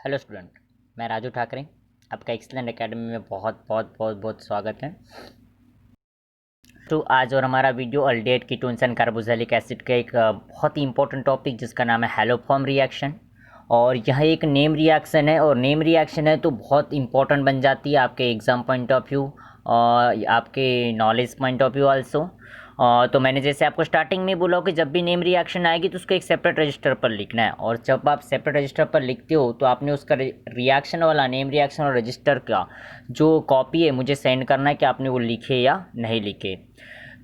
Hello student, मैं राजू ठाकरे। आपका excellent academy में बहुत बहुत बहुत बहुत स्वागत है। तो आज और हमारा video aldehyde ketones and carboxylic acid का एक बहुत ही इंपॉर्टेंट टॉपिक जिसका नाम है हैलोफॉर्म रिएक्शन। और यह एक नेम रिएक्शन है, और नेम रिएक्शन है तो बहुत इंपॉर्टेंट बन जाती है आपके एग्ज़ाम पॉइंट ऑफ व्यू और आपके knowledge point of view also. तो मैंने जैसे आपको स्टार्टिंग में बोला कि जब भी नेम रिएक्शन आएगी तो उसको एक सेपरेट रजिस्टर पर लिखना है, और जब आप सेपरेट रजिस्टर पर लिखते हो तो आपने उसका रिएक्शन वाला नेम रिएक्शन और रजिस्टर का जो कॉपी है मुझे सेंड करना है कि आपने वो लिखे या नहीं लिखे।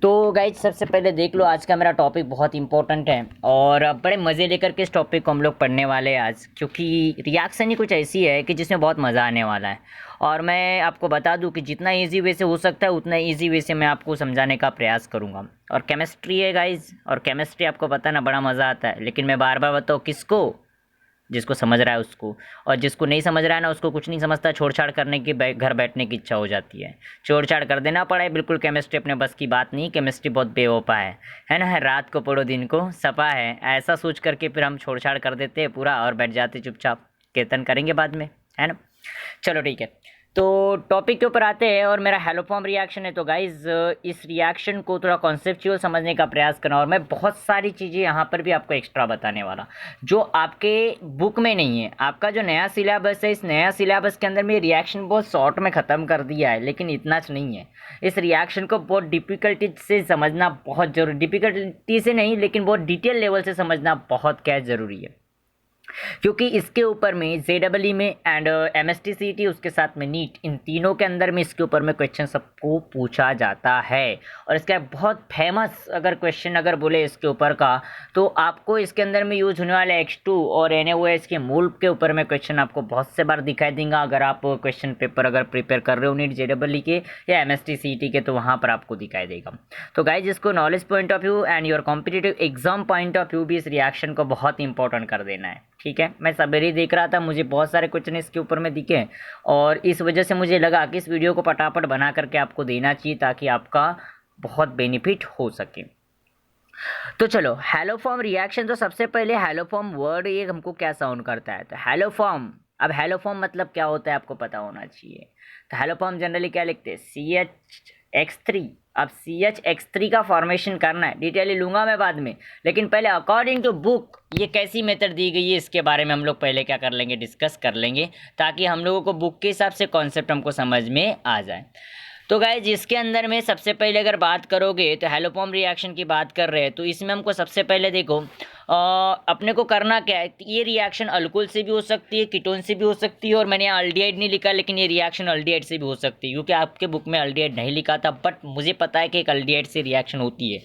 तो गाइज सबसे पहले देख लो, आज का मेरा टॉपिक बहुत इंपॉर्टेंट है और बड़े मज़े लेकर के इस टॉपिक को हम लोग पढ़ने वाले हैं आज, क्योंकि रिएक्शन ही कुछ ऐसी है कि जिसमें बहुत मज़ा आने वाला है। और मैं आपको बता दूं कि जितना इजी वे से हो सकता है उतना इजी वे से मैं आपको समझाने का प्रयास करूंगा। और केमिस्ट्री है गाइज, और केमिस्ट्री आपको पता है ना, बड़ा मज़ा आता है, लेकिन मैं बार बार बताऊँ किसको? जिसको समझ रहा है उसको। और जिसको नहीं समझ रहा है ना, उसको कुछ नहीं समझता, छोड़ छाड़ करने की घर बैठने की इच्छा हो जाती है, छोड़ छाड़ कर देना पड़ा है। बिल्कुल केमिस्ट्री अपने बस की बात नहीं, केमिस्ट्री बहुत बेवफा है ना। रात को पढ़ो दिन को सपा है, ऐसा सोच करके फिर हम छोड़ छाड़ कर देते हैं पूरा और बैठ जाते चुपचाप, कीर्तन करेंगे बाद में, है ना। चलो ठीक है, तो टॉपिक के ऊपर आते हैं। और मेरा हैलोफॉर्म रिएक्शन है, तो गाइज इस रिएक्शन को थोड़ा कॉन्सेप्चुअल समझने का प्रयास करना, और मैं बहुत सारी चीज़ें यहाँ पर भी आपको एक्स्ट्रा बताने वाला जो आपके बुक में नहीं है। आपका जो नया सिलेबस है, इस नया सिलेबस के अंदर में रिएक्शन बहुत शॉर्ट में ख़त्म कर दिया है, लेकिन इतना नहीं है। इस रिएक्शन को बहुत डिफ़िकल्टी से समझना बहुत ज़रूरी, डिफ़िकल्टी से नहीं लेकिन बहुत डिटेल लेवल से समझना बहुत क्या ज़रूरी है, क्योंकि इसके ऊपर में JEE में एंड MST CET उसके साथ में नीट, इन तीनों के अंदर में इसके ऊपर में क्वेश्चन सबको पूछा जाता है। और इसका बहुत फेमस अगर क्वेश्चन अगर बोले इसके ऊपर का, तो आपको इसके अंदर में यूज होने वाले X2 और NaOH के मूल के ऊपर में क्वेश्चन आपको बहुत से बार दिखाई देगा। अगर आप क्वेश्चन पेपर अगर प्रिपेयर कर रहे हो नीट JEE के या MST CET के, तो वहाँ पर आपको दिखाई देगा। तो गाइज इसको knowledge point of view and your competitive exam point of view भी इस रिएक्शन को बहुत इंपॉर्टेंट कर देना है, ठीक है। मैं सवेरे देख रहा था, मुझे बहुत सारे क्वेश्चन इसके ऊपर में दिखे, और इस वजह से मुझे लगा कि इस वीडियो को फटाफट बना करके आपको देना चाहिए ताकि आपका बहुत बेनिफिट हो सके। तो चलो, हैलोफॉर्म रिएक्शन, तो सबसे पहले हैलोफॉर्म वर्ड ये हमको क्या साउंड करता है, तो हैलोफॉर्म। अब हैलोफॉर्म मतलब क्या होता है आपको पता होना चाहिए। तो हैलोफॉर्म जनरली क्या लिखते हैं, CH(X3). अब CH(X3) का फॉर्मेशन करना है, डिटेल लूँगा मैं बाद में, लेकिन पहले अकॉर्डिंग टू बुक ये कैसी मेथड दी गई है इसके बारे में हम लोग पहले क्या कर लेंगे, डिस्कस कर लेंगे, ताकि हम लोगों को बुक के हिसाब से कॉन्सेप्ट हमको समझ में आ जाए। तो गाइज इसके अंदर में सबसे पहले अगर बात करोगे तो हैलोफॉर्म रिएक्शन की बात कर रहे हैं, तो इसमें हमको सबसे पहले देखो अपने को करना क्या है। ये रिएक्शन अल्कोहल से भी हो सकती है, कीटोन से भी हो सकती है, और मैंने यहाँ अल्डिहाइड नहीं लिखा, लेकिन ये रिएक्शन अल्डिहाइड से भी हो सकती है, क्योंकि आपके बुक में अल्डिहाइड नहीं लिखा था, बट मुझे पता है कि एक अल्डिहाइड से रिएक्शन होती है।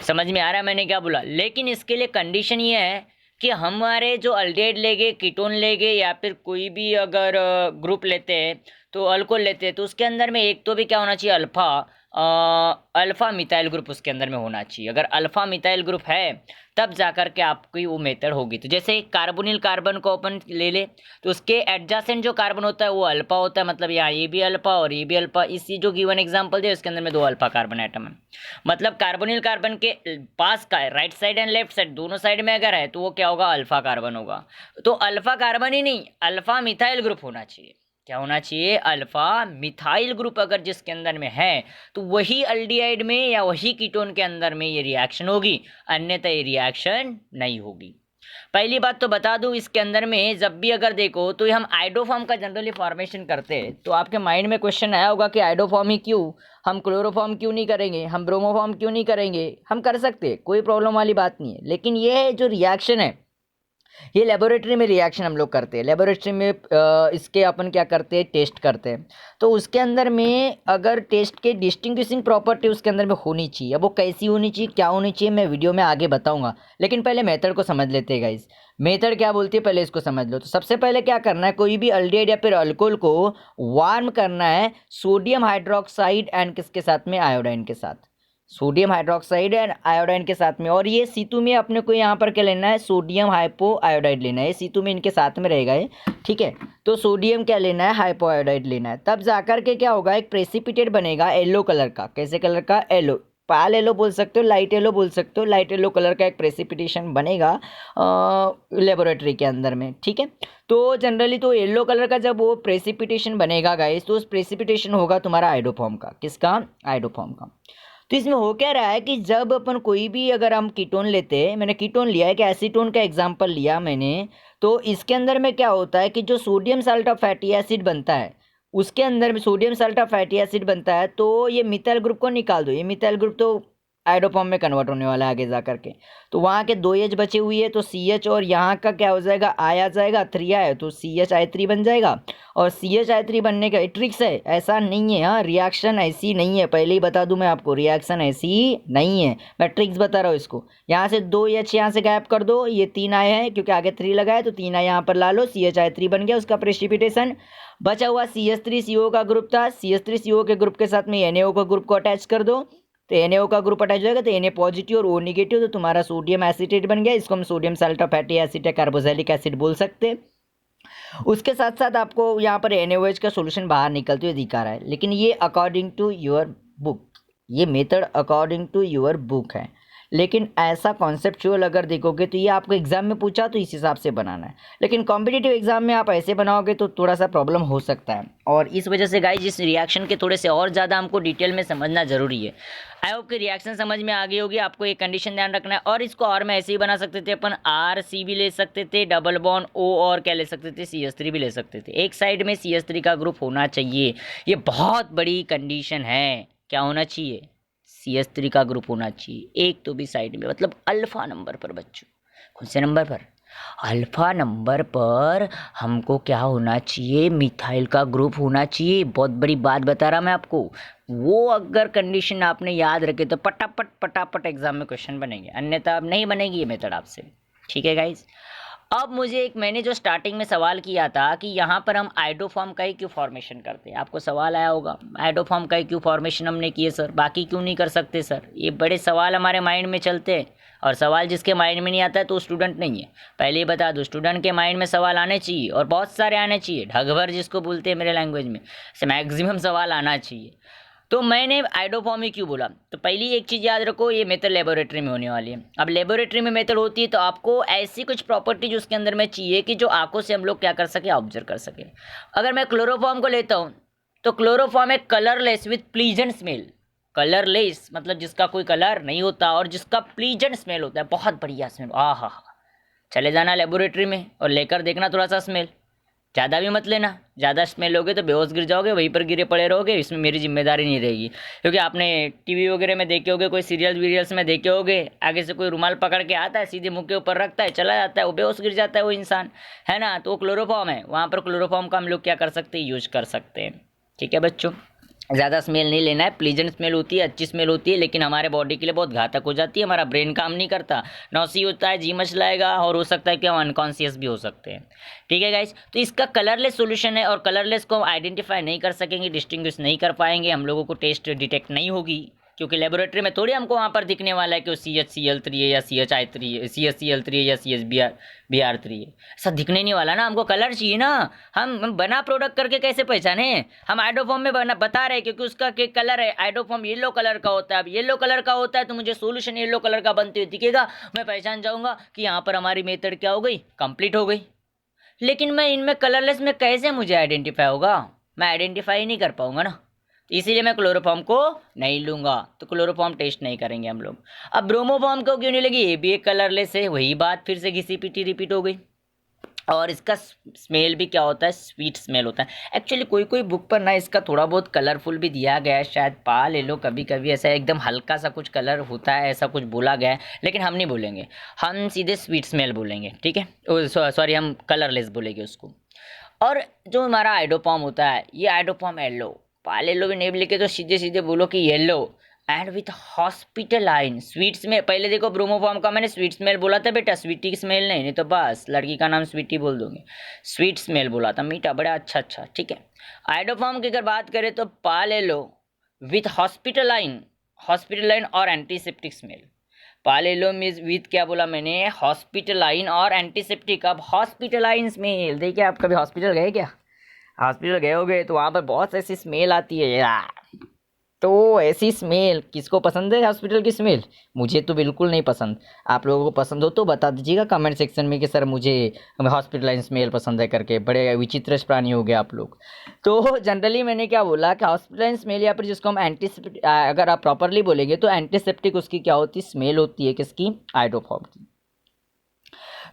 समझ में आ रहा है मैंने क्या बोला। लेकिन इसके लिए कंडीशन ये है कि हमारे जो अल्डिहाइड लेंगे, कीटोन लेंगे, या फिर कोई भी अगर ग्रुप लेते हैं तो अल्कोहल लेते हैं, तो उसके अंदर में एक तो भी क्या होना चाहिए, अल्फ़ा मिथाइल ग्रुप उसके अंदर में होना चाहिए। अगर अल्फ़ा मिथाइल ग्रुप है तब जाकर के आपकी वो मेथड होगी। तो जैसे कार्बोनिल कार्बन को अपन ले ले, तो उसके एडजासेंट जो कार्बन होता है वो अल्फ़ा होता है, मतलब यहाँ ये भी अल्फ़ा और ये भी अल्फ़ा। इसी जो गिवन एग्जांपल दिया उसके अंदर में 2 अल्फ़ा कार्बन एटम है, मतलब कार्बोनिल कार्बन के पास का right side and left side दोनों साइड में अगर है तो वो क्या होगा, अल्फ़ा कार्बन होगा। तो अल्फ़ा कार्बन ही नहीं, अल्फ़ा मिथाइल ग्रुप होना चाहिए। क्या होना चाहिए, अल्फ़ा मिथाइल ग्रुप अगर जिसके अंदर में है तो वही अल्डिहाइड में या वही कीटोन के अंदर में ये रिएक्शन होगी, अन्यथा ये रिएक्शन नहीं होगी। पहली बात तो बता दूं, इसके अंदर में जब भी अगर देखो तो हम आइडोफॉर्म का जनरली फॉर्मेशन करते हैं, तो आपके माइंड में क्वेश्चन आया होगा कि आइडोफॉर्म ही क्यों, हम क्लोरोफॉर्म क्यों नहीं करेंगे, हम ब्रोमोफॉर्म क्यों नहीं करेंगे। हम कर सकते हैं, कोई प्रॉब्लम वाली बात नहीं है, लेकिन ये जो रिएक्शन है ये लेबोरेटरी में रिएक्शन हम लोग करते हैं। लेबोरेटरी में इसके अपन क्या करते हैं, टेस्ट करते हैं। तो उसके अंदर में अगर टेस्ट के डिस्टिंग्विशिंग प्रॉपर्टी उसके अंदर में होनी चाहिए। अब वो कैसी होनी चाहिए, क्या होनी चाहिए, मैं वीडियो में आगे बताऊंगा, लेकिन पहले मेथड को समझ लेते हैं गाइस। मेथड क्या बोलती है पहले इसको समझ लो। तो सबसे पहले क्या करना है, कोई भी अल्डिहाइड या फिर अल्कोहल को वार्म करना है सोडियम हाइड्रोक्साइड एंड किसके साथ में, आयोडाइन के साथ, सोडियम हाइड्रोक्साइड एंड आयोडाइन के साथ में। और ये C2 में अपने को यहाँ पर क्या लेना है, सोडियम हाइपो आयोडाइड लेना है। C2 में इनके साथ में रहेगा ये, ठीक है। तो सोडियम क्या लेना है, हाइपो आयोडाइड लेना है। तब जाकर के क्या होगा, एक प्रेसिपिटेट बनेगा येलो कलर का। कैसे कलर का, येलो, पाल येलो बोल सकते हो, लाइट येलो बोल सकते हो। लाइट येलो कलर का एक प्रेसिपिटेशन बनेगा लेबोरेटरी के अंदर में, ठीक है। तो जनरली तो येलो कलर का जब वो प्रेसिपिटेशन बनेगा गाइस, तो उस प्रेसिपिटेशन होगा तुम्हारा आइडोफॉर्म का। किसका? आइडोफॉर्म का। तो इसमें हो क्या रहा है कि जब अपन कोई भी अगर हम कीटोन लेते हैं, मैंने कीटोन लिया है कि एसीटोन का एग्जांपल लिया मैंने, तो इसके अंदर में क्या होता है कि जो sodium salt of fatty acid बनता है, उसके अंदर में sodium salt of fatty acid बनता है, तो ये मिथाइल ग्रुप को निकाल दो। ये मिथाइल ग्रुप तो आइडोफॉर्म में कन्वर्ट होने वाला है आगे जा करके। तो वहाँ के 2 एच बचे हुई है, तो सी एच और यहाँ का क्या हो जाएगा, आई आ जाएगा, 3 आया तो सी एच आई 3 बन जाएगा। और सी एच आई 3 बनने का ट्रिक्स है, ऐसा नहीं है, हाँ रिएक्शन ऐसी नहीं है, पहले ही बता दूं मैं आपको, रिएक्शन ऐसी नहीं है, मैं ट्रिक्स बता रहा हूँ इसको। यहाँ से 2 एच यहाँ से गायब कर दो, ये 3 आए हैं क्योंकि आगे 3 लगा है, तो 3 आए यहाँ पर ला लो, सी एच आई 3 बन गया उसका प्रेसिपिटेशन। बचा हुआ सी एच 3 सी ओ का ग्रुप था, सी एच 3 सी ओ के ग्रुप के साथ में एन ए ओ का ग्रुप को अटैच कर दो, तो Na का ग्रुप अटैच हो जाएगा, तो Na पॉजिटिव और O निगेटिव, तो तुम्हारा सोडियम एसिटेट बन गया। इसको हम sodium salt of fatty acid या कार्बोक्सिलिक एसिड बोल सकते हैं। उसके साथ साथ आपको यहाँ पर NaOH का सॉल्यूशन बाहर निकलते हुए दिखा रहा है, लेकिन ये अकॉर्डिंग टू योर बुक, ये method according to your book है। लेकिन ऐसा कॉन्सेप्चुअल अगर देखोगे तो ये आपको एग्जाम में पूछा तो इस हिसाब से बनाना है, लेकिन कॉम्पिटिटिव एग्जाम में आप ऐसे बनाओगे तो थोड़ा सा प्रॉब्लम हो सकता है। और इस वजह से गाइस इस रिएक्शन के थोड़े से और ज़्यादा हमको डिटेल में समझना ज़रूरी है। आई होप कि रिएक्शन समझ में आ गई होगी। आपको एक कंडीशन ध्यान रखना है, और इसको और में ऐसे ही बना सकते थे अपन, आर सी भी ले सकते थे, डबल बॉन्ड ओ, और क्या ले सकते थे, सी एस 3 भी ले सकते थे। एक साइड में सी एस 3 का ग्रुप होना चाहिए, ये बहुत बड़ी कंडीशन है। क्या होना चाहिए? सी एस 3 का ग्रुप होना चाहिए एक तो भी साइड में, मतलब अल्फा नंबर पर बच्चों। कौन से नंबर पर? अल्फा नंबर पर हमको क्या होना चाहिए? मिथाइल का ग्रुप होना चाहिए। बहुत बड़ी बात बता रहा मैं आपको। वो अगर कंडीशन आपने याद रखे तो पटापट पटापट एग्जाम में क्वेश्चन बनेंगे, अन्यथा अब नहीं बनेगी ये मेथड आपसे। ठीक है गाइज। अब मुझे एक, मैंने जो स्टार्टिंग में सवाल किया था कि यहाँ पर हम आइडोफॉर्म का ही क्यों फॉर्मेशन करते हैं, आपको सवाल आया होगा आइडोफॉर्म का ही क्यों फॉर्मेशन हमने किए सर, बाकी क्यों नहीं कर सकते सर। ये बड़े सवाल हमारे माइंड में चलते हैं, और सवाल जिसके माइंड में नहीं आता है तो स्टूडेंट नहीं है। पहले ही बता दो, स्टूडेंट के माइंड में सवाल आने चाहिए, और बहुत सारे आने चाहिए, ढग भर जिसको बोलते हैं मेरे लैंग्वेज में, से मैक्सिमम सवाल आना चाहिए। तो मैंने आइडोफॉर्म ही क्यों बोला, तो पहली एक चीज़ याद रखो, ये मेथड लेबोरेटरी में होने वाली है। अब लेबोरेटरी में मेथड होती है तो आपको ऐसी कुछ प्रॉपर्टीज उसके अंदर में चाहिए कि जो आंखों से हम लोग क्या कर सके, ऑब्जर्व कर सके। अगर मैं क्लोरोफॉर्म को लेता हूँ तो क्लोरोफॉर्म है colourless with pleasant smell. Colourless मतलब जिसका कोई कलर नहीं होता और जिसका प्लीजेंट स्मेल होता है, बहुत बढ़िया स्मेल। हा, चले जाना लेबोरेटरी में और लेकर देखना थोड़ा सा स्मेल, ज़्यादा भी मत लेना, ज़्यादा स्मेल लोगे तो बेहोश गिर जाओगे, वहीं पर गिरे पड़े रहोगे, इसमें मेरी जिम्मेदारी नहीं रहेगी। क्योंकि आपने टीवी वगैरह में देखे होगे, कोई सीरियल वीरियल्स में देखे होगे, आगे से कोई रुमाल पकड़ के आता है, सीधे मुंह के ऊपर रखता है, चला जाता है, वो बेहोश गिर जाता है वो इंसान, है ना। तो वो क्लोरोफॉर्म है, वहाँ पर क्लोरोफॉर्म का हम लोग क्या कर सकते हैं, यूज कर सकते हैं। ठीक है बच्चों, ज़्यादा स्मेल नहीं लेना है, प्लीजेंट स्मेल होती है, अच्छी स्मेल होती है, लेकिन हमारे बॉडी के लिए बहुत घातक हो जाती है, हमारा ब्रेन काम नहीं करता, नौसी होता है, जी मचलाएगा, और हो सकता है कि हम अनकॉन्शियस भी हो सकते हैं। ठीक है गाइस, तो इसका कलरलेस सॉल्यूशन है, और कलरलेस को हम आइडेंटिफाई नहीं कर सकेंगे, डिस्टिंग्विश नहीं कर पाएंगे, हम लोगों को टेस्ट डिटेक्ट नहीं होगी, क्योंकि लेबोरेटरी में थोड़ी हमको वहाँ पर दिखने वाला है कि वो CHCl3 है या CHI3 है, CHCl3 है या CHBr3 है, ऐसा दिखने नहीं वाला ना। हमको कलर चाहिए ना, हम बना प्रोडक्ट करके कैसे पहचाने, हम आइडोफॉर्म में बना बता रहे क्योंकि उसका क्या कलर है, आइडोफॉर्म येलो कलर का होता है। अब येलो कलर का होता है तो मुझे सोल्यूशन येलो कलर का बनते हुए दिखेगा, मैं पहचान जाऊँगा कि यहाँ पर हमारी मेथड क्या हो गई, कंप्लीट हो गई। लेकिन मैं इनमें कलरलेस में कैसे मुझे आइडेंटिफाई होगा, मैं आइडेंटिफाई नहीं कर पाऊंगा ना, तो इसीलिए मैं क्लोरोफॉर्म को नहीं लूँगा, तो क्लोरोफॉर्म टेस्ट नहीं करेंगे हम लोग। अब ब्रोमोफॉर्म को क्यों नहीं लगी, ये भी एक कलरलेस है, वही बात फिर से घिसी पिटी रिपीट हो गई। और इसका स्मेल भी क्या होता है, स्वीट स्मेल होता है। एक्चुअली कोई कोई बुक पर ना इसका थोड़ा बहुत कलरफुल भी दिया गया है, शायद पा ले लो, कभी कभी ऐसा एकदम हल्का सा कुछ कलर होता है, ऐसा कुछ बोला गया है, लेकिन हम नहीं बोलेंगे, हम सीधे स्वीट स्मेल बोलेंगे। ठीक है, सॉरी, हम कलरलेस बोलेंगे उसको। और जो हमारा आइडोफॉर्म होता है, ये आइडोफॉर्म येलो, पाल येलो भी नहीं लिखे तो सीधे सीधे बोलो कि येलो, एंड विथ हॉस्पिटलाइन स्वीट स्मेल। पहले देखो ब्रोमोफॉर्म का मैंने स्वीट स्मेल बोला था बेटा, स्वीटी की स्मेल नहीं तो बस लड़की का नाम स्वीटी बोल दोगे, स्वीट स्मेल बोला था, मीठा, बड़ा अच्छा। ठीक है, आइडोफॉर्म की अगर बात करें तो पाल येलो विथ हॉस्पिटलाइन और एंटीसेप्टिक स्मेल। पालेलो मीज विथ क्या बोला मैंने, हॉस्पिटलाइन और एंटीसेप्टिक। अब हॉस्पिटलाइन स्मेल, देखिए आप कभी हॉस्पिटल गए क्या, हॉस्पिटल गए होगे तो वहाँ पर बहुत ऐसी स्मेल आती है यार, तो ऐसी स्मेल किसको पसंद है हॉस्पिटल की स्मेल? मुझे तो बिल्कुल नहीं पसंद। आप लोगों को पसंद हो तो बता दीजिएगा कमेंट सेक्शन में कि सर मुझे हॉस्पिटलाइन स्मेल पसंद है करके। बड़े विचित्र प्राणी हो गए आप लोग। तो जनरली मैंने क्या बोला कि हॉस्पिटलाइन स्मेल या फिर जिसको हम एंटीसेप्टिक, अगर आप प्रॉपरली बोलेंगे तो एंटीसेप्टिक उसकी क्या होती है, स्मेल होती है किसकी, आइडोफॉर्म की।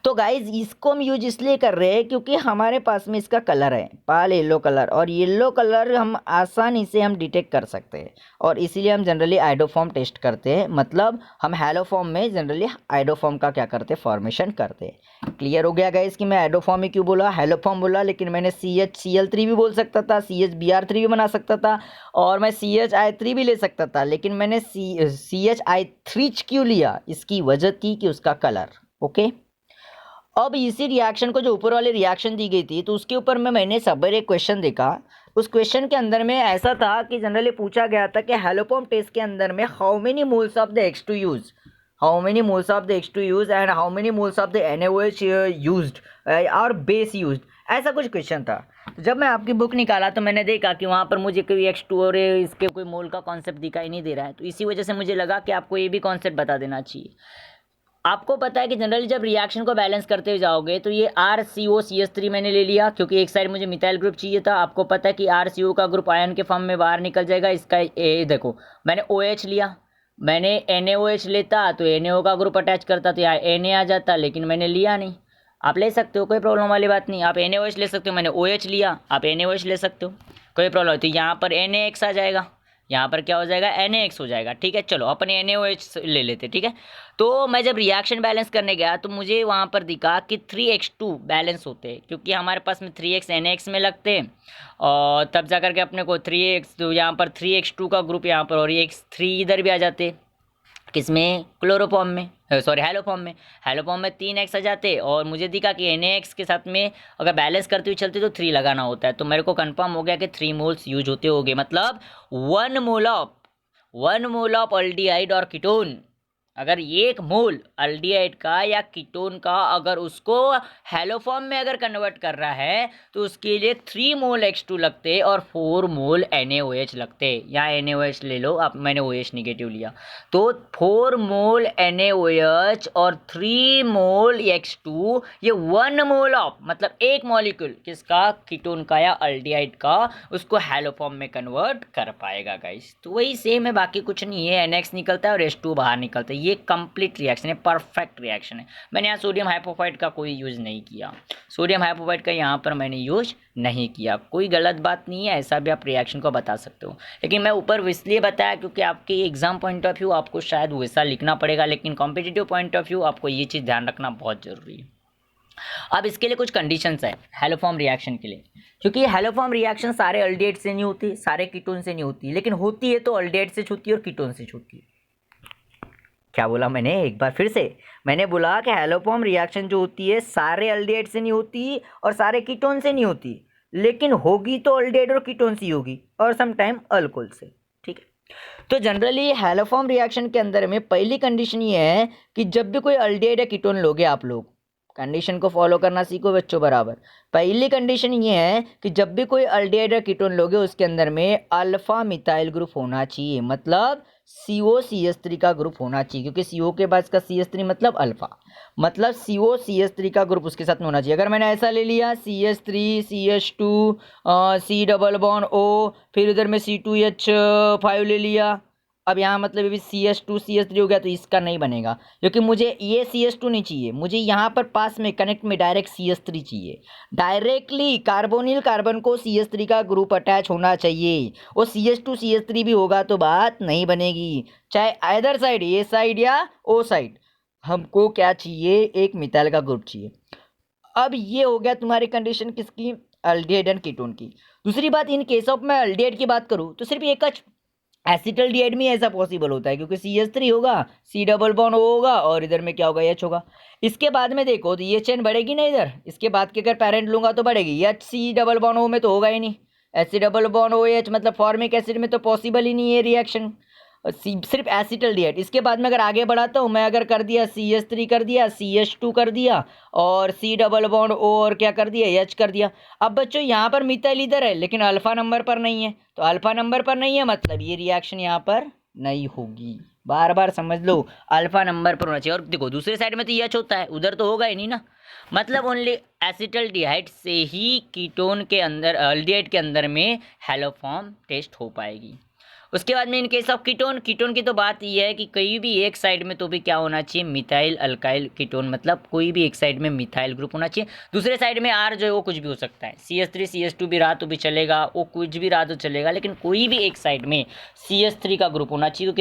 तो गाइज इसको हम यूज इसलिए कर रहे हैं क्योंकि हमारे पास में इसका कलर है पाल येलो कलर, और येलो कलर हम आसानी से हम डिटेक्ट कर सकते हैं, और इसीलिए हम जनरली आइडोफॉर्म टेस्ट करते हैं। मतलब हम हैलोफॉर्म में जनरली आइडोफॉर्म का क्या करते हैं, फॉर्मेशन करते हैं। क्लियर हो गया गाइज कि मैं आइडोफॉर्म ही क्यों बोला, हैलोफॉर्म बोला, लेकिन मैंने CHCl3 भी बोल सकता था, CHBr3 भी बना सकता था, और मैं CHI3 भी ले सकता था, लेकिन मैंने CHI3 क्यों लिया, इसकी वजह थी कि उसका कलर। ओके, अब इसी रिएक्शन को जो ऊपर वाली रिएक्शन दी गई थी तो उसके ऊपर में मैंने सवेरे एक क्वेश्चन देखा। उस क्वेश्चन के अंदर में ऐसा था कि जनरली पूछा गया था कि हैलोफॉर्म टेस्ट के अंदर में how many moles of the H2 use, how many moles of the H2 use and how many moles of the NaOH used और बेस यूज्ड, ऐसा कुछ क्वेश्चन था। तो जब मैं आपकी बुक निकाला तो मैंने देखा कि वहाँ पर मुझे कोई H2 और इसके कोई मोल का कॉन्सेप्ट दिखाई नहीं दे रहा है, तो इसी वजह से मुझे लगा कि आपको ये भी कॉन्सेप्ट बता देना चाहिए। आपको पता है कि जनरली जब रिएक्शन को बैलेंस करते हुए जाओगे तो ये RCOCH3 मैंने ले लिया क्योंकि एक साइड मुझे मिथाइल ग्रुप चाहिए था। आपको पता है कि RCO का ग्रुप आयन के फॉर्म में बाहर निकल जाएगा। इसका देखो मैंने OH लिया, मैंने NaOH लेता तो NaO का ग्रुप अटैच करता तो यहाँ Na आ जाता, लेकिन मैंने लिया नहीं। आप ले सकते हो, कोई प्रॉब्लम वाली बात नहीं, आप NaOH ले सकते हो, मैंने OH लिया, आप NaOH ले सकते हो, कोई प्रॉब्लम। तो यहाँ पर NaX आ जाएगा, यहाँ पर क्या हो जाएगा, NaX हो जाएगा। ठीक है, चलो अपन NaOH ले लेते। ठीक है, तो मैं जब रिएक्शन बैलेंस करने गया तो मुझे वहाँ पर दिखा कि 3H2 बैलेंस होते हैं, क्योंकि हमारे पास में 3X NaX में लगते हैं, और तब जा करके अपने को 3X, तो यहाँ पर 3H2 का ग्रुप यहाँ पर, और ये X3 इधर भी आ जाते, किसमें, क्लोरोफॉर्म में, सॉरी हैलोफॉर्म में। हैलोफॉर्म में 3X आ जाते, और मुझे दिखा कि NaX के साथ में अगर बैलेंस करते हुए चलते तो 3 लगाना होता है, तो मेरे को कंफर्म हो गया कि 3 मोल्स यूज होते होंगे। मतलब 1 मोल ऑफ अल्डिहाइड और कीटोन, अगर 1 मोल अल्डिहाइड का या कीटोन का अगर उसको हैलोफॉर्म में अगर कन्वर्ट कर रहा है तो उसके लिए 3 मोल H2 लगते और 4 मोल NaOH लगते। यहाँ NaOH ले लो आप, मैंने OH निगेटिव लिया, तो 4 मोल NaOH और 3 मोल H2, ये 1 मोल ऑफ, मतलब एक मॉलिक्यूल किसका, कीटोन का या अल्डिहाइड का, उसको हैलोफॉर्म में कन्वर्ट कर पाएगा गाइस। तो वही सेम है, बाकी कुछ नहीं है, NX निकलता है और H2 बाहर निकलता है। ये कंप्लीट रिएक्शन है, परफेक्ट रिएक्शन है। मैंने यहाँ सोडियम हाइपोफाइट का कोई यूज़ नहीं किया, सोडियम हाइपोफाइट का यहाँ पर मैंने यूज नहीं किया, कोई गलत बात नहीं है, ऐसा भी आप रिएक्शन को बता सकते हो। लेकिन मैं ऊपर इसलिए बताया क्योंकि आपके एग्जाम पॉइंट ऑफ व्यू आपको शायद वैसा लिखना पड़ेगा, लेकिन कॉम्पिटिटिव पॉइंट ऑफ व्यू आपको ये चीज़ ध्यान रखना बहुत ज़रूरी है। अब इसके लिए कुछ कंडीशंस है हैलोफॉर्म रिएक्शन के लिए, क्योंकि हैलोफॉर्म रिएक्शन सारे अल्डिहाइड से नहीं होती, सारे कीटोन से नहीं होती, लेकिन होती है तो अल्डिहाइड से होती है और कीटोन से होती है। क्या बोला मैंने, एक बार फिर से मैंने बोला कि हैलोफॉर्म रिएक्शन जो होती है सारे अल्डिहाइड से नहीं होती और सारे कीटोन से नहीं होती, लेकिन होगी तो अल्डिहाइड और कीटोन से होगी, और समटाइम अल्कोहल से। ठीक है, तो जनरली हैलोफॉर्म रिएक्शन के अंदर में पहली कंडीशन ये है कि जब भी कोई अल्डिहाइड या कीटोन लोगे, आप लोग कंडीशन को फॉलो करना सीखो बच्चों बराबर। पहली कंडीशन ये है कि जब भी कोई अल्डिहाइड या कीटोन लोगे उसके अंदर में अल्फा मिथाइल ग्रुप होना चाहिए, मतलब COCH3 का ग्रुप होना चाहिए, क्योंकि CO के बाद का CH3 मतलब अल्फा, मतलब COCH3 का ग्रुप उसके साथ में होना चाहिए। अगर मैंने ऐसा ले लिया CH3 CH2 C double bond O, फिर उधर में C2H5 ले लिया, अब यहाँ मतलब ये भी CH2 CH3 हो गया, तो इसका नहीं बनेगा, क्योंकि मुझे ये CH2 नहीं चाहिए, मुझे यहाँ पर पास में कनेक्ट में डायरेक्ट CH3 चाहिए। डायरेक्टली कार्बोनिल कार्बन को CH3 का ग्रुप अटैच होना चाहिए, वो CH2 CH3 भी होगा तो बात नहीं बनेगी, चाहे आइदर साइड, ये साइड या ओ साइड, हमको क्या चाहिए, एक मिथाइल का ग्रुप चाहिए। अब ये हो गया तुम्हारी कंडीशन किसकी, अल्डिहाइड एंड कीटोन की। दूसरी बात, इन केस ऑफ मैं अल्डिहाइड की बात करूँ तो सिर्फ एक एसिटल्डिहाइड में ऐसा पॉसिबल होता है, क्योंकि CH3 होगा, C डबल बॉन्ड होगा, और इधर में क्या होगा, H होगा। इसके बाद में देखो तो ये चेन बढ़ेगी ना इधर, इसके बाद के अगर पेरेंट लूंगा तो बढ़ेगी, HC डबल बॉन्ड O में तो होगा ही नहीं, HC डबल बॉन्ड OH, मतलब फॉर्मिक एसिड में तो पॉसिबल ही नहीं है रिएक्शन। सिर्फ एसिटल्डिहाइड। इसके बाद में अगर आगे बढ़ाता हूँ मैं, अगर कर दिया CH3 कर दिया, CH2 कर दिया और C डबल बॉन्ड O और क्या कर दिया H कर दिया। अब बच्चों यहाँ पर मिथाइल इधर है लेकिन अल्फा नंबर पर नहीं है, तो अल्फा नंबर पर नहीं है मतलब ये रिएक्शन यहाँ पर नहीं होगी। बार बार समझ लो, अल्फा नंबर पर होना चाहिए। और देखो दूसरे साइड में तो H होता है, उधर तो होगा ही नहीं ना, मतलब ओनली एसिटल्डिहाइड से ही कीटोन के अंदर, अल्डिहाइड के अंदर में हैलोफॉर्म टेस्ट हो पाएगी। उसके बाद में in case of ketone, ketone की तो बात ये है कि कहीं भी एक साइड में तो भी क्या होना चाहिए, मिथाइल अल्काइल कीटोन, मतलब कोई भी एक साइड में मिथाइल ग्रुप होना चाहिए। दूसरे साइड में R जो है वो कुछ भी हो सकता है, CH3 CH2 भी रहा तो भी चलेगा, वो कुछ भी रहा तो चलेगा, लेकिन कोई भी एक साइड में CH3 का ग्रुप होना चाहिए,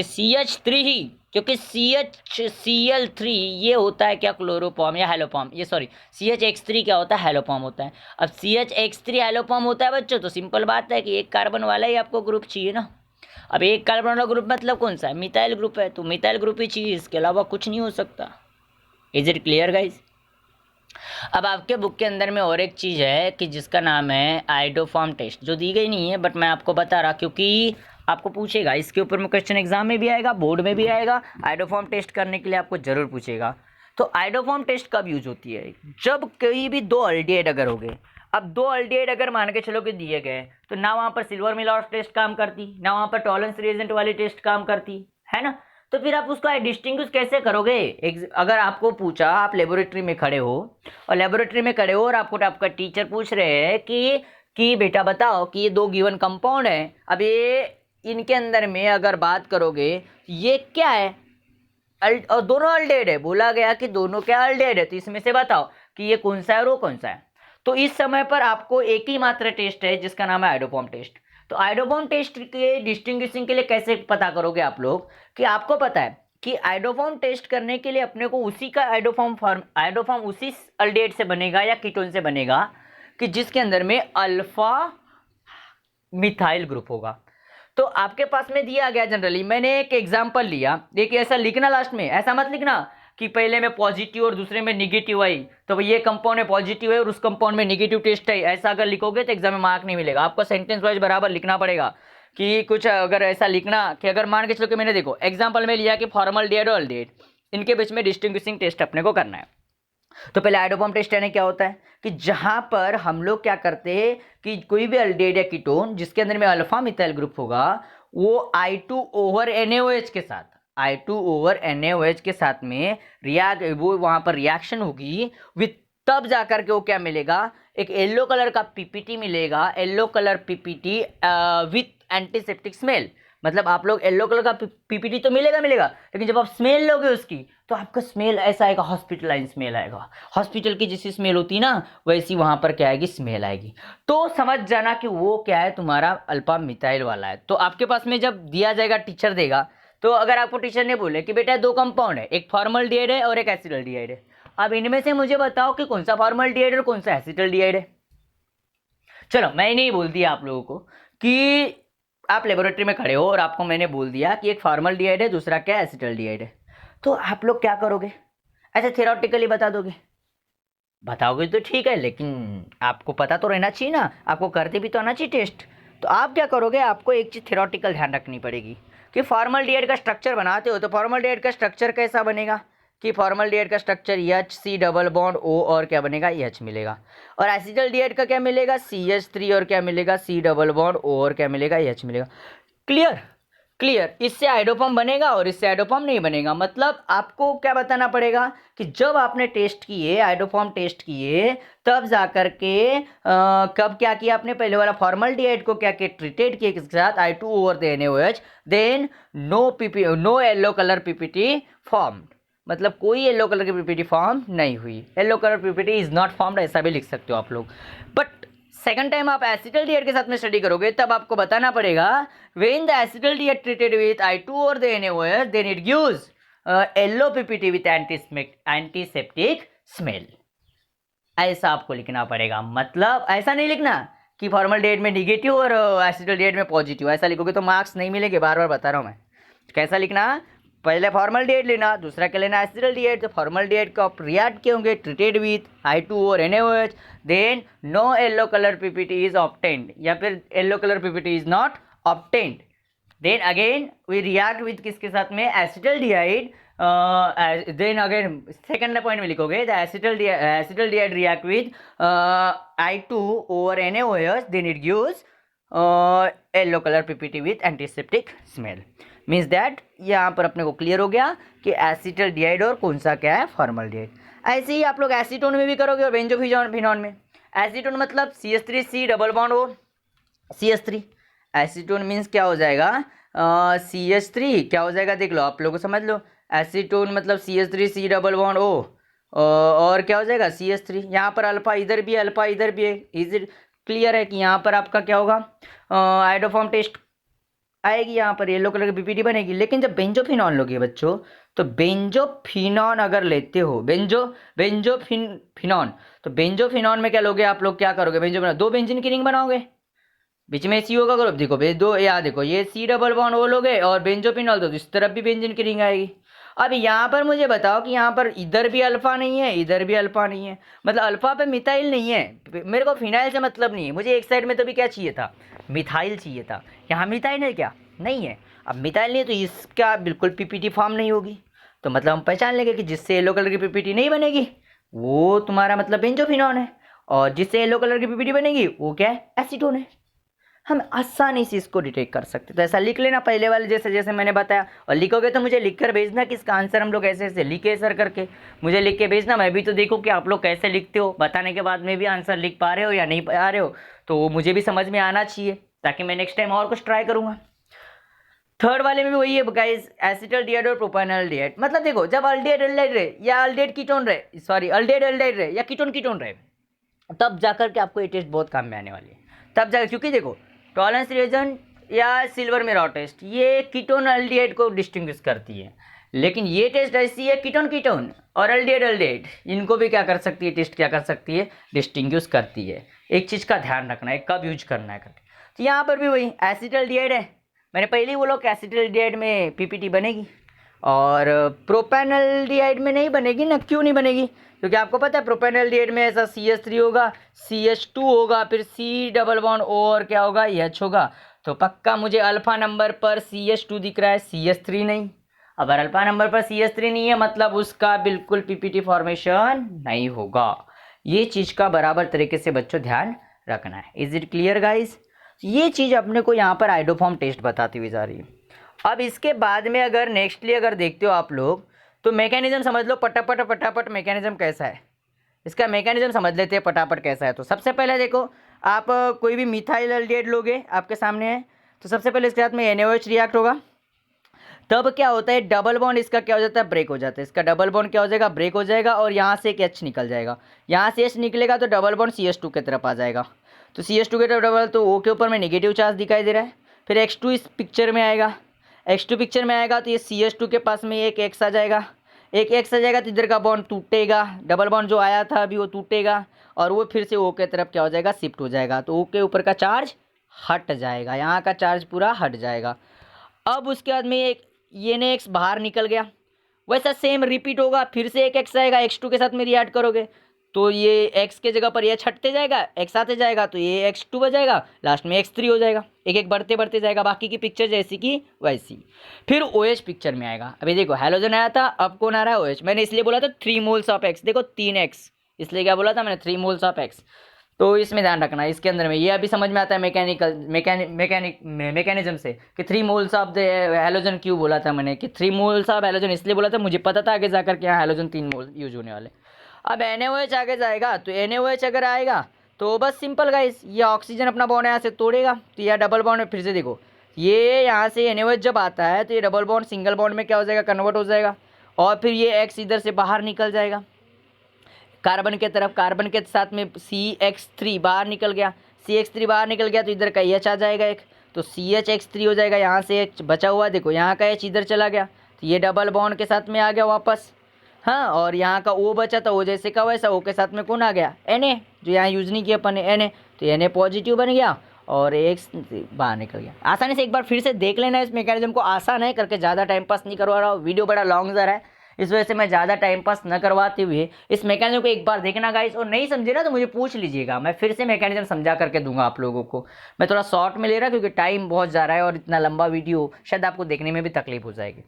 क्योंकि CHCl3 ये होता है क्या, क्लोरोफॉर्म या हेलोफॉर्म, ये सॉरी CHX3 क्या होता है, हेलोफॉर्म होता है। अब CHX3 हेलोफॉर्म होता है बच्चों, तो सिंपल बात है कि एक कार्बन वाला ही आपको ग्रुप चाहिए ना। अब एक कार्बन वाला ग्रुप मतलब कौन सा है, मिथाइल ग्रुप है, तो मिथाइल ग्रुप ही चाहिए, इसके अलावा कुछ नहीं हो सकता। Is it clear guys? अब आपके बुक के अंदर में और एक चीज़ है कि जिसका नाम है आइडोफॉर्म टेस्ट, जो दी गई नहीं है बट मैं आपको बता रहा, क्योंकि आपको पूछेगा इसके ऊपर में, क्वेश्चन एग्जाम में भी आएगा, बोर्ड में भी आएगा, आइडोफॉर्म टेस्ट करने के लिए आपको जरूर पूछेगा। तो आइडोफॉर्म टेस्ट कब यूज होती है, जब कहीं भी दो अल्डिहाइड अगर हो गए। अब दो अल्डिहाइड अगर मान के चलो कि दिए गए, तो ना वहाँ पर सिल्वर मिलॉस टेस्ट काम करती, ना वहाँ पर टॉलरेंस रिएजेंट वाली टेस्ट काम करती है ना। तो फिर आप उसको डिस्टिंग्विश कैसे करोगे? अगर आपको पूछा, आप लेबोरेटरी में खड़े हो और आपका टीचर पूछ रहे हैं कि बेटा बताओ कि ये दो गिवन कंपाउंड है, अब ये इनके अंदर में अगर बात करोगे ये क्या है, और दोनों अल्डिहाइड है, बोला गया कि दोनों क्या अल्डिहाइड है, तो इसमें से बताओ कि ये कौन सा है और वो कौन सा है। तो इस समय पर आपको एक ही मात्र टेस्ट है जिसका नाम है आइडोफॉर्म टेस्ट। तो आइडोफॉर्म टेस्ट के डिस्टिंग्विशिंग के लिए कैसे पता करोगे आप लोग, कि आपको पता है कि आइडोफॉर्म टेस्ट करने के लिए अपने को उसी का आइडोफॉर्म उसी अल्डिहाइड से बनेगा या कीटोन से बनेगा कि जिसके अंदर में अल्फा मिथाइल ग्रुप होगा। तो आपके पास में दिया गया, जनरली मैंने एक एग्जांपल लिया, देखिए ऐसा लिखना, लास्ट में ऐसा मत लिखना कि पहले में पॉजिटिव और दूसरे में निगेटिव आई, तो ये कंपाउंड में पॉजिटिव है और उस कंपाउंड में निगेटिव टेस्ट है, ऐसा अगर लिखोगे तो एग्जाम में मार्क नहीं मिलेगा। आपको सेंटेंस वाइज बराबर लिखना पड़ेगा कि कुछ अगर ऐसा लिखना कि अगर मान के चलो कि मैंने देखो एग्जाम्पल में लिया कि फॉर्मल्डिहाइड और अल्डिहाइड, इनके बीच में डिस्टिंग्विशिंग टेस्ट अपने को करना है। तो पहले आइडोफॉर्म टेस्ट यानी क्या होता है कि जहां पर हम लोग क्या करते हैं कि कोई भी अल्डिहाइड या कीटोन जिसके अंदर में अल्फा मिथाइल ग्रुप होगा, वो I2 ओवर NaOH के साथ, I2 ओवर NaOH के साथ में वो वहां पर रिएक्शन होगी विथ, तब जाकर के वो क्या मिलेगा, एक येलो कलर का पीपीटी मिलेगा, yellow colour PPT with antiseptic smell. मतलब आप लोग येलो कलर का पीपीटी तो मिलेगा, लेकिन जब आप स्मेल लोगे उसकी तो आपका स्मेल ऐसा आएगा, हॉस्पिटलाइन स्मेल आएगा, हॉस्पिटल की जैसी स्मेल होती है ना वैसी वहां पर क्या आएगी, स्मेल आएगी। तो समझ जाना कि वो क्या है, तुम्हारा अल्फा मिथाइल वाला है। तो आपके पास में जब दिया जाएगा, टीचर देगा, तो अगर आपको टीचर ने बोले कि बेटा दो कंपाउंड है, एक फॉर्मल्डिहाइड है और एक एसिटल्डिहाइड है, अब इनमें से मुझे बताओ कि कौन सा फॉर्मल्डिहाइड और कौन सा एसिटल्डिहाइड है। चलो मैंने ही बोल दिया आप लोगों को कि आप लेबोरेटरी में खड़े हो और आपको मैंने बोल दिया कि एक फॉर्मल्डिहाइड है, दूसरा क्या एसिटल्डिहाइड है, तो आप लोग क्या करोगे, ऐसे थ्योरेटिकली बता दोगे, बताओगे तो ठीक है, लेकिन आपको पता तो रहना चाहिए ना, आपको करते भी तो आना चाहिए टेस्ट। तो आप क्या करोगे, आपको एक चीज़ थ्योरेटिकल ध्यान रखनी पड़ेगी कि फॉर्मल्डिहाइड का स्ट्रक्चर बनाते हो तो फॉर्मल्डिहाइड का स्ट्रक्चर कैसा बनेगा कि फॉर्मल्डिहाइड का structure HC double bond O और क्या बनेगा, H मिलेगा, और एसिटल्डिहाइड का क्या मिलेगा, CH3 और क्या मिलेगा, C डबल बॉन्ड O और क्या मिलेगा, H मिलेगा। क्लियर? इससे आइडोफॉर्म बनेगा और इससे आइडोफॉर्म नहीं बनेगा। मतलब आपको क्या बताना पड़ेगा कि जब आपने टेस्ट किए, आइडोफॉर्म टेस्ट किए, तब जाकर के कब क्या किया आपने, पहले वाला फॉर्मल्डिहाइड को क्या किया, ट्रीटेड किए किसके साथ, I2 over the NaOH, then no yellow colour PPT formed, मतलब कोई येलो कलर की पीपीटी फॉर्म नहीं हुई, yellow colour PPT is not formed, ऐसा भी लिख सकते हो आप लोग। बट सेकंड टाइम आप एसिटल्डिहाइड के साथ में स्टडी करोगे तब आपको बताना पड़ेगा when the acetaldehyde treated with I2 और the NaOH then it gives yellow PPT with antiseptic smell, ऐसा आपको लिखना पड़ेगा। मतलब ऐसा नहीं लिखना कि फॉर्मल्डिहाइड में निगेटिव और एसिटल्डिहाइड में पॉजिटिव, ऐसा लिखोगे तो मार्क्स नहीं मिलेंगे, बार बार बता रहा हूँ मैं। कैसा लिखना, पहले फॉर्मल्डिहाइड लेना, दूसरा क्या लेना, एसिटल्डिहाइड। तो फॉर्मल्डिहाइड को आप रिएक्ट किए होंगे ट्रीटेड विथ I2 और NaOH, then no yellow colour PPT is obtained, या फिर yellow colour PPT is not obtained, then again we react with किसके साथ में, acetaldehyde. Then again second point में लिखोगे the acetaldehyde react with I2 over NaOH, then it gives yellow colour PPT with antiseptic smell. Means that यहाँ पर अपने को clear हो गया कि एसिटल्डिहाइड और कौन सा क्या है, फॉर्मल्डिहाइड। ऐसे ही आप लोग एसीटोन में भी करोगे और बेंजोफिनॉन में। एसीटोन मतलब CH3C double bond O CH3। Acetone means क्या हो जाएगा, CH3 क्या हो जाएगा, देख लो आप लोगों को समझ लो। एसीटोन मतलब CH3C डबल बॉन्ड O और क्या हो जाएगा CH3। यहाँ पर अल्फा इधर भी है। इज इट क्लियर है कि यहाँ पर आपका क्या होगा, आइडोफॉर्म टेस्ट आएगी, यहाँ पर येलो कलर की पीपीटी बनेगी। लेकिन जब बेंजोफिनॉन लोगे बच्चों, तो बेंजोफिनॉन अगर लेते हो, बेंजोफिनॉन, तो बेंजोफिनॉन में क्या लोगे आप लोग, क्या करोगे, बेंजोफिनॉन दो बेंजीन की रिंग बनाओगे, बीच में सी होगा ग्रुप। देखो दो, याद देखो ये C डबल बॉन्ड O लोगे और बेंजोफिनॉल तो इस तरफ भी बेंजीन की रिंग आएगी। अब यहाँ पर मुझे बताओ कि यहाँ पर इधर भी अल्फा नहीं है, इधर भी अल्फा नहीं है, मतलब अल्फा पे मिथाइल नहीं है। मेरे को फिनाइल से मतलब नहीं है, मुझे एक साइड में तो भी क्या चाहिए था, मिथाइल चाहिए था। यहाँ मिथाइल है क्या, नहीं है। अब मिथाइल नहीं है तो इसका बिल्कुल पीपीटी फॉर्म नहीं होगी। तो मतलब हम पहचान लेंगे कि जिससे येलो कलर की पीपीटी नहीं बनेगी वो तुम्हारा मतलब बेंजोफिनॉन है, और जिससे येलो कलर की पीपीटी बनेगी वो क्या है, एसीटोन है। हम आसानी से इसको डिटेक्ट कर सकते। तो ऐसा लिख लेना पहले वाले जैसे जैसे मैंने बताया, और लिखोगे तो मुझे लिख कर भेजना कि इसका आंसर हम लोग ऐसे ऐसे लिखे सर करके, मुझे लिख के भेजना। मैं भी तो देखूँ कि आप लोग कैसे लिखते हो, बताने के बाद में भी आंसर लिख पा रहे हो या नहीं पा रहे हो, तो वो मुझे भी समझ में आना चाहिए, ताकि मैं नेक्स्ट टाइम और कुछ ट्राई करूँगा। थर्ड वाले में भी वही है गाइस, एसिटल्डिहाइड और प्रोपेनल्डिहाइड। मतलब देखो जब अल्डिहाइड अल्डिहाइड रहे या अल्डिहाइड कीटोन रहे, सॉरी अल्डिहाइड अल्डिहाइड रहे या कीटोन कीटोन रहे, तब जाकर के आपको ये टेस्ट बहुत काम में आने वाली है। तब जाकर, क्योंकि देखो टॉलरेंस रिएजेंट या सिल्वर मिरर टेस्ट ये कीटोन अल्डिहाइड को डिस्टिंग्विश करती है, लेकिन ये टेस्ट ऐसी है कीटोन कीटोन और अल्डिहाइड अल्डिहाइड इनको भी क्या कर सकती है, टेस्ट क्या कर सकती है, डिस्टिंग्विश करती है। एक चीज़ का ध्यान रखना है कब यूज करना है करके। तो यहाँ पर भी वही एसिटल्डिहाइड है, मैंने पहले ही बोला कि एसिटल्डिहाइड में पीपीटी बनेगी और प्रोपेनल्डिहाइड में नहीं बनेगी ना। क्यों नहीं बनेगी, क्योंकि आपको पता है प्रोपेनल्डिहाइड में ऐसा CH3 होगा, CH2 होगा, फिर C डबल बॉन्ड O और क्या होगा, H होगा। तो पक्का मुझे अल्फा नंबर पर CH2 दिख रहा है, CH3 नहीं। अगर अल्फा नंबर पर CH3 नहीं है मतलब उसका बिल्कुल पीपीटी फॉर्मेशन नहीं होगा। ये चीज़ का बराबर तरीके से बच्चों ध्यान रखना है। Is it clear guys. ये चीज़ अपने को यहाँ पर आइडोफॉर्म टेस्ट बताती हुई जा रही है। अब इसके बाद में अगर नेक्स्टली अगर देखते हो आप लोग, तो मैकेनिज्म समझ लो, फटाफट मैकेनिज्म कैसा है, इसका मैकेनिज्म समझ लेते हैं फटाफट कैसा है। तो सबसे पहले देखो, आप कोई भी मिथाइल अल्डिहाइड लोगे, आपके सामने है, तो सबसे पहले इसके साथ में NaOH रिएक्ट होगा। तब क्या होता है, डबल बॉन्ड इसका क्या हो जाता है, ब्रेक हो जाता है। इसका डबल बॉन्ड क्या हो जाएगा, ब्रेक हो जाएगा, और यहाँ से एक H निकल जाएगा। यहाँ से H निकलेगा तो डबल बॉन्ड CH2 की तरफ आ जाएगा। तो CH2 के तरफ डबल, तो O के ऊपर में नेगेटिव चार्ज दिखाई दे रहा है। फिर X2 इस पिक्चर में आएगा, X2 पिक्चर में आएगा तो ये CH2 के पास में एक X आ जाएगा, एक X आ जाएगा तो इधर का बॉन्ड टूटेगा, डबल बॉन्ड जो आया था अभी वो टूटेगा, और वो फिर से O के तरफ क्या हो जाएगा, शिफ्ट हो जाएगा। तो O के ऊपर का चार्ज हट जाएगा, यहाँ का चार्ज पूरा हट जाएगा। अब उसके बाद में एक ये ने X बाहर निकल गया, वैसा सेम रिपीट होगा, फिर से एक X आएगा, X2 के साथ में रिएक्ट करोगे तो ये X के जगह पर ये छटते जाएगा, X आते जाएगा तो ये X2 बजाएगा, लास्ट में X3 हो जाएगा। एक एक बढ़ते बढ़ते जाएगा, बाकी की पिक्चर जैसी की वैसी। फिर OH पिक्चर में आएगा। अभी देखो हैलोजन आया था, अब कौन आ रहा है, OH। मैंने इसलिए बोला था 3 मोल्स ऑफ X, देखो 3X, इसलिए क्या बोला था मैंने, 3 मोल्स ऑफ X। तो इसमें ध्यान रखना, इसके अंदर में ये अभी समझ में आता है मैकेनिज्म से कि 3 मोल्स ऑफ द हैलोजन क्यों बोला था मैंने, कि 3 मोल्स ऑफ हैलोजन इसलिए बोला था, मुझे पता था आगे जाकर के यहाँ हैलोजन 3 मोल यूज होने वाले। अब NaOH आगे जाएगा, तो NaOH अगर आएगा तो बस सिंपल गाइस, ये ऑक्सीजन अपना बॉन्ड यहाँ से तोड़ेगा, तो यह डबल बॉन्ड में फिर से देखो, ये यहाँ से NaOH जब आता है तो ये डबल बॉन्ड सिंगल बॉन्ड में क्या हो जाएगा, कन्वर्ट हो जाएगा, और फिर ये X इधर से बाहर निकल जाएगा कार्बन के तरफ, कार्बन के साथ में CH3 बाहर निकल गया, CH3 बाहर निकल गया तो इधर का H आ जाएगा एक, तो CHX3 हो जाएगा। यहाँ से H बचा हुआ देखो, यहाँ का H इधर चला गया तो ये डबल बॉन्ड के साथ में आ गया वापस, हाँ, और यहाँ का O बचा था, O जैसे का वैसा, O के साथ में कौन आ गया, Na, जो यहाँ यूज़ नहीं किया अपन ने, Na, तो Na पॉजिटिव बन गया और X बाहर निकल गया। आसानी से एक बार फिर से देख लेना इस मैकेनिज्म को, आसान है करके, ज़्यादा टाइम पास नहीं करवा रहा हूँ, वीडियो बड़ा लॉन्ग जा रहा है, इस वजह से मैं ज़्यादा टाइम पास न करवाते हुए इस मैकेनिज्म को एक बार देखना गाइस, और नहीं समझे ना तो मुझे पूछ लीजिएगा, मैं फिर से मैकेनिज्म समझा करके दूंगा आप लोगों को। मैं थोड़ा शॉर्ट में ले रहा क्योंकि टाइम बहुत जा रहा है और इतना लंबा वीडियो शायद आपको देखने में भी तकलीफ हो जाएगी।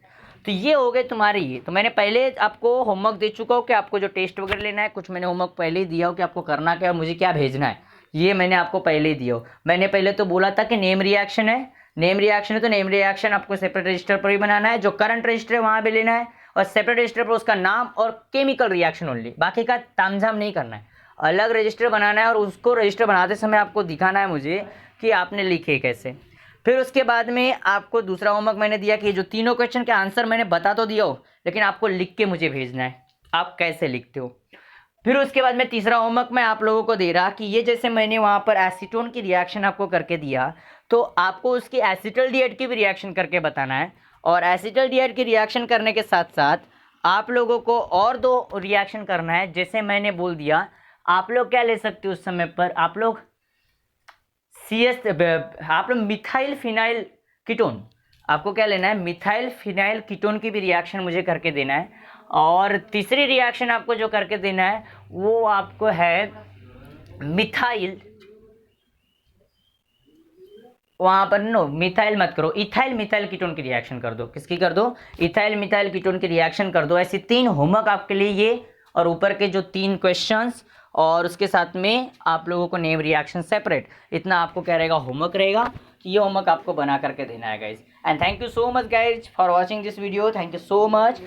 तो ये हो गए तुम्हारे, ये तो मैंने पहले आपको होमवर्क दे चुका हूँ कि आपको जो टेस्ट वगैरह लेना है, कुछ मैंने होमवर्क पहले ही दिया हो कि आपको करना क्या है, मुझे क्या भेजना है, ये मैंने आपको पहले ही दिया हो। मैंने पहले तो बोला था कि नेम रिएक्शन है, नेम रिएक्शन है तो नेम रिएक्शन आपको सेपरेट रजिस्टर पर ही बनाना है, जो करंट रजिस्टर है वहाँ पे लेना है, और सेपरेट रजिस्टर पर उसका नाम और केमिकल रिएक्शन ओनली, बाकी का तामझाम नहीं करना है। अलग रजिस्टर बनाना है और उसको रजिस्टर बनाते समय आपको दिखाना है मुझे कि आपने लिखे कैसे। फिर उसके बाद में आपको दूसरा होमवर्क मैंने दिया कि जो तीनों क्वेश्चन के आंसर मैंने बता तो दिया हो, लेकिन आपको लिख के मुझे भेजना है आप कैसे लिखते हो। फिर उसके बाद में तीसरा होमवर्क मैं आप लोगों को दे रहा कि ये जैसे मैंने वहाँ पर एसीटोन की रिएक्शन आपको करके दिया, तो आपको उसकी एसिटल्डिहाइड की भी रिएक्शन करके बताना है, और एसिटल्डिहाइड की रिएक्शन करने के साथ साथ आप लोगों को और दो रिएक्शन करना है। जैसे मैंने बोल दिया, आप लोग क्या ले सकते हो उस समय पर, आप लोग आप लोग मिथाइल फिनाइल कीटोन, आपको क्या लेना है, मिथाइल फिनाइल कीटोन की भी रिएक्शन मुझे करके देना है। और तीसरी रिएक्शन आपको जो करके देना है वो आपको है मिथाइल, वहां पर नो मिथाइल मत करो, इथाइल मिथाइल कीटोन की रिएक्शन कर दो। किसकी कर दो, इथाइल मिथाइल कीटोन की रिएक्शन कर दो। ऐसे 3 होमवर्क आपके लिए ये, और ऊपर के जो 3 क्वेश्चंस, और उसके साथ में आप लोगों को नेम रिएक्शन सेपरेट, इतना आपको क्या रहेगा, होमवर्क रहेगा। ये होमवर्क आपको बना करके देना है guys. And thank you so much guys for watching this video, thank you so much.